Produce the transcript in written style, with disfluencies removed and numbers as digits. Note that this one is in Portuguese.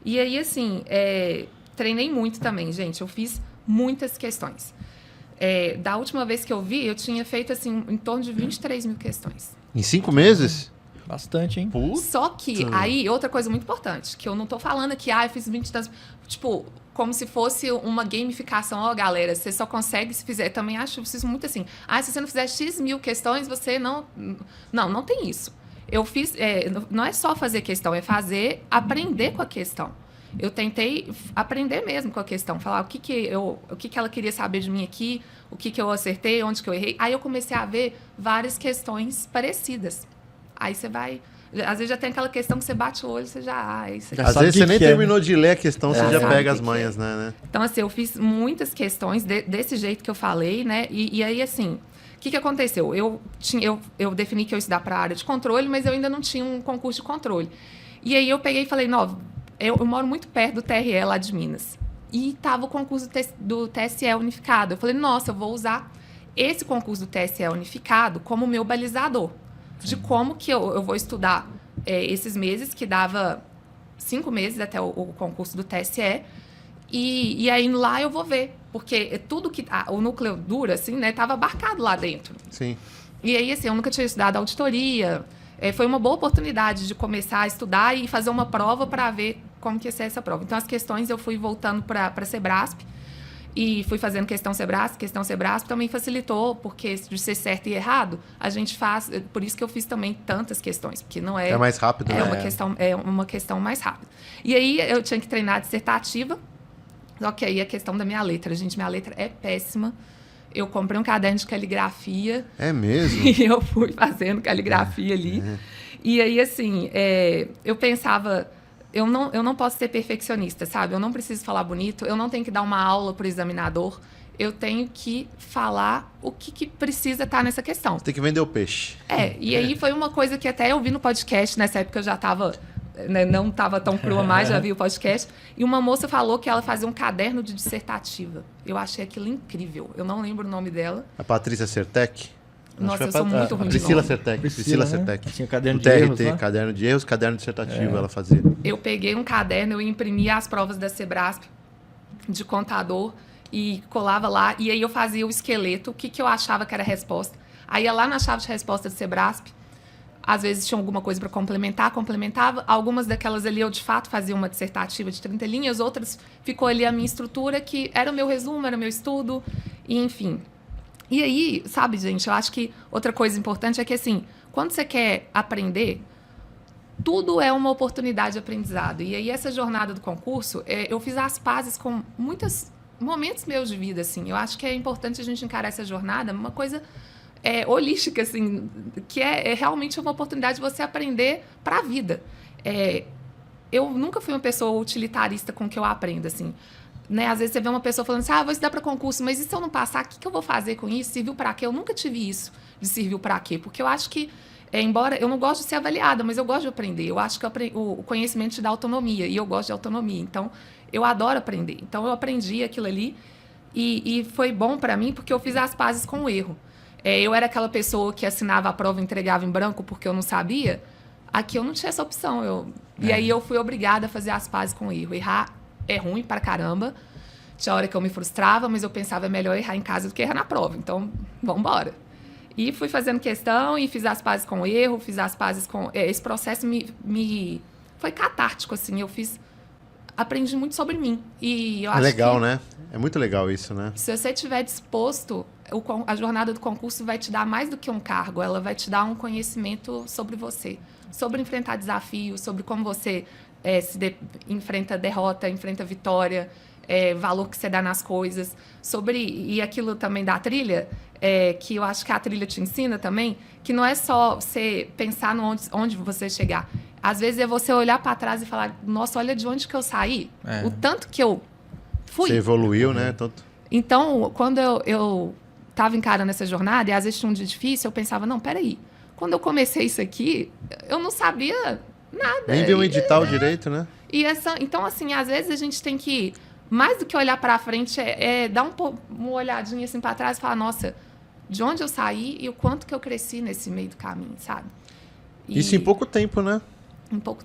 E aí, assim, treinei muito também, gente. Eu fiz muitas questões. Da última vez que eu vi, eu tinha feito, assim, em torno de 23 mil questões. Em 5 meses? Bastante, hein? Puta. Só que, aí, outra coisa muito importante, que eu não tô falando aqui, eu fiz 20 tantos... Tipo, como se fosse uma gamificação. Ó, galera, você só consegue se fizer... Também acho isso muito assim. Se você não fizer X mil questões, você não... Não tem isso. Eu fiz... não é só fazer questão, é aprender com a questão. Eu tentei aprender mesmo com a questão. Falar o que ela queria saber de mim aqui, o que eu acertei, onde que eu errei. Aí eu comecei a ver várias questões parecidas. Aí você vai... Às vezes já tem aquela questão que você bate o olho, você já... Às vezes você nem terminou de ler a questão, você já pega as manhas, né? Então, assim, eu fiz muitas questões desse jeito que eu falei, né? E aí, assim, o que aconteceu? Eu defini que eu ia estudar para a área de controle, mas eu ainda não tinha um concurso de controle. E aí eu peguei e falei, não, eu moro muito perto do TRE lá de Minas. E estava o concurso do TSE unificado. Eu falei, nossa, eu vou usar esse concurso do TSE unificado como meu balizador. De como que eu vou estudar esses meses, que dava 5 meses até o concurso do TSE, e aí lá eu vou ver, porque tudo que... o núcleo duro, assim, né, estava abarcado lá dentro. Sim. E aí, assim, eu nunca tinha estudado auditoria, foi uma boa oportunidade de começar a estudar e fazer uma prova para ver como que ia ser essa prova. Então, as questões eu fui voltando para a Sebrasp, e fui fazendo questão Sebrasp também facilitou, porque de ser certo e errado, a gente faz... Por isso que eu fiz também tantas questões, porque não é... É mais rápido, né? É uma questão mais rápida. E aí, eu tinha que treinar a dissertativa, só que aí a questão da minha letra. Gente, minha letra é péssima. Eu comprei um caderno de caligrafia. É mesmo? E eu fui fazendo caligrafia ali. E aí, assim, eu pensava... Eu não posso ser perfeccionista, sabe? Eu não preciso falar bonito, eu não tenho que dar uma aula para o examinador, eu tenho que falar o que precisa estar nessa questão. Você tem que vender o peixe. E aí foi uma coisa que até eu vi no podcast, nessa época eu já estava... Né, não estava tão crua mais, já vi o podcast, e uma moça falou que ela fazia um caderno de dissertativa. Eu achei aquilo incrível. Eu não lembro o nome dela. A Patrícia Sertec? Nossa, eu sou muito ruim de Priscila nome. Sertec. Priscila Sertec. Tinha caderno do de erros, TRT, né? caderno de erros, caderno dissertativo, ela fazia. Eu peguei um caderno, eu imprimia as provas da Sebrasp de contador e colava lá, e aí eu fazia o esqueleto, o que eu achava que era a resposta. Aí ia lá na chave de resposta do Sebrasp, às vezes tinha alguma coisa para complementava. Algumas daquelas ali eu, de fato, fazia uma dissertativa de 30 linhas, outras ficou ali a minha estrutura, que era o meu resumo, era o meu estudo, e enfim... E aí, sabe, gente, eu acho que outra coisa importante é que, assim, quando você quer aprender, tudo é uma oportunidade de aprendizado. E aí, essa jornada do concurso, eu fiz as pazes com muitos momentos meus de vida, assim. Eu acho que é importante a gente encarar essa jornada uma coisa holística, assim, que é realmente uma oportunidade de você aprender para a vida. Eu nunca fui uma pessoa utilitarista com o que eu aprendo, assim. Né? Às vezes você vê uma pessoa falando assim, vou estudar para concurso, mas e se eu não passar, o que eu vou fazer com isso? Serviu para quê? Eu nunca tive isso de serviu para quê, porque eu acho que, embora eu não gosto de ser avaliada, mas eu gosto de aprender. Eu acho que o conhecimento te dá autonomia, e eu gosto de autonomia. Então, eu adoro aprender. Então, eu aprendi aquilo ali, e foi bom para mim, porque eu fiz as pazes com o erro. Eu era aquela pessoa que assinava a prova e entregava em branco porque eu não sabia. Aqui eu não tinha essa opção. E aí eu fui obrigada a fazer as pazes com o erro. Errar é ruim pra caramba. Tinha hora que eu me frustrava, mas eu pensava, é melhor errar em casa do que errar na prova. Então, vamos embora. E fui fazendo questão e fiz as pazes com o erro, fiz as pazes com... esse processo foi catártico, assim. Aprendi muito sobre mim. E eu acho legal, que, né? É muito legal isso, né? se você estiver disposto, a jornada do concurso vai te dar mais do que um cargo. Ela vai te dar um conhecimento sobre você. Sobre enfrentar desafios, sobre como você... enfrenta derrota, enfrenta vitória, valor que você dá nas coisas, e aquilo também da trilha, que eu acho que a trilha te ensina também, que não é só você pensar onde você chegar. Às vezes é você olhar para trás e falar, nossa, olha de onde que eu saí, o tanto que eu fui. Você evoluiu, né? Tanto... Então, quando eu estava encarando essa jornada, e às vezes tinha um dia difícil, eu pensava, não, peraí, quando eu comecei isso aqui, eu não sabia... nada. Nem viu um edital direito, né? Então, assim, às vezes a gente tem que, mais do que olhar para frente, dar uma olhadinha assim para trás e falar, nossa, de onde eu saí e o quanto que eu cresci nesse meio do caminho, sabe? Isso em pouco tempo, né? Em pouco